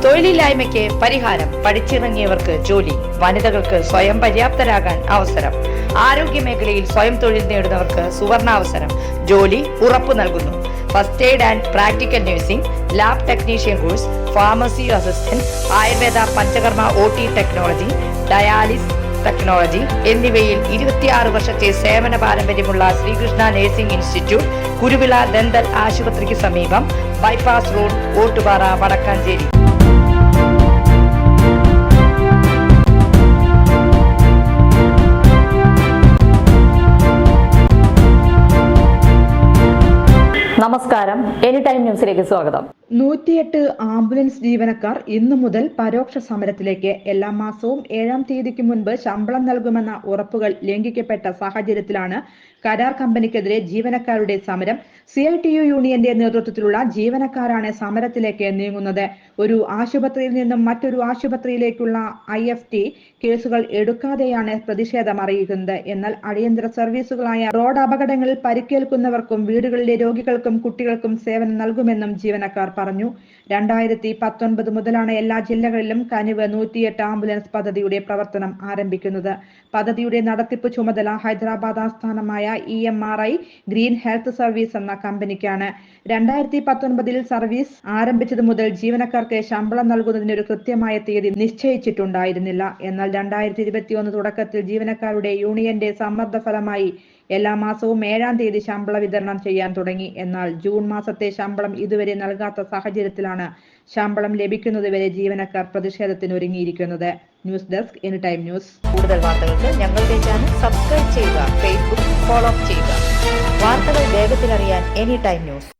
തൊഴിലില്ലായ്മയ്ക്ക് പരിഹാരം, പഠിച്ചിറങ്ങിയവർക്ക് ജോലി, വനിതകൾക്ക് സ്വയം പര്യാപ്തരാകാൻ അവസരം, ആരോഗ്യ മേഖലയിൽ സ്വയം തൊഴിൽ നേടുന്നവർക്ക് സുവർണാവസരം, ജോലി ഉറപ്പു നൽകുന്നു. First aid and practical nursing, lab technician course, pharmacy assistant, Ayurveda Panchakarma OT technology, dialysis technology എന്നിവയിൽ 26 വർഷത്തെ സേവന പാരമ്പര്യമുള്ള Sreekrishna nursing institute, Kuruvila dental ആശുപത്രിക്ക് സമീപം, ബൈപ്പാസ് റോഡ്, ഓട്ടുപാറ, വടക്കാഞ്ചേരി. നമസ്കാരം, എനി ടൈം ന്യൂസിലേക്ക് സ്വാഗതം. 108 ആംബുലൻസ് ജീവനക്കാർ ഇന്നു മുതൽ പരോക്ഷ സമരത്തിലേക്ക്. എല്ലാ മാസവും 7-ാം തീയതിക്ക് മുൻപ് ശമ്പളം നൽകുമെന്ന ഉറപ്പുകൾ ലംഘിക്കപ്പെട്ട സാഹചര്യത്തിലാണ് കരാർ കമ്പനിക്കെതിരെ ജീവനക്കാരുടെ സമരം. CITU യൂണിയന്റെ നേതൃത്വത്തിലുള്ള ജീവനക്കാരാണ് സമരത്തിലേക്ക് നീങ്ങുന്നത്. ഒരു ആശുപത്രിയിൽ നിന്നും മറ്റൊരു ആശുപത്രിയിലേക്കുള്ള IFT കേസുകൾ എടുക്കാതെയാണ് പ്രതിഷേധം അറിയിക്കുന്നത്. എന്നാൽ അടിയന്തര സർവീസുകളായ റോഡ് അപകടങ്ങളിൽ പരിക്കേൽക്കുന്നവർക്കും വീടുകളിലെ രോഗികൾക്കും കുട്ടികൾക്കും സേവനം നൽകുമെന്നും ജീവനക്കാർ പറഞ്ഞു. 2019 മുതലാണ് എല്ലാ ജില്ലകളിലും കനിവ് 108 ആംബുലൻസ് പദ്ധതിയുടെ പ്രവർത്തനം ആരംഭിക്കുന്നത്. പദ്ധതിയുടെ നടത്തിപ്പ് ചുമതല ഹൈദരാബാദ് ആസ്ഥാനമായ EMRI ഗ്രീൻ ഹെൽത്ത് സർവീസ് എന്ന കമ്പനിക്കാണ്. 2019 സർവീസ് ആരംഭിച്ചത് മുതൽ ജീവനക്കാർക്ക് ശമ്പളം നൽകുന്നതിന് ഒരു കൃത്യമായ തീയതി നിശ്ചയിച്ചിട്ടുണ്ടായിരുന്നില്ല. എന്നാൽ 2021 തുടക്കത്തിൽ ജീവനക്കാരുടെ യൂണിയന്റെ സമ്മർദ്ദ ഫലമായി എല്ലാ മാസവും 7-ാം തീയതി ശമ്പള വിതരണം ചെയ്യാൻ തുടങ്ങി. എന്നാൽ ജൂൺ മാസത്തെ ശമ്പളം ഇതുവരെ നൽകാത്ത സാഹചര്യത്തിലാണ് ശമ്പളം ലഭിക്കുന്നതുവരെ ജീവനക്കാർ പ്രതിഷേധത്തിന് ഒരുങ്ങിയിരിക്കുന്നത്. News desk, any time news. കൂടുതൽ വാർത്തകൾക്ക് ഞങ്ങളുടെ ചാനൽ സബ്സ്ക്രൈബ് ചെയ്യുക, ഫേസ്ബുക്ക് ഫോളോ ചെയ്യുക. വാർത്തകൾ വേഗത്തിലറിയാൻ എനി ടൈം ന്യൂസ്.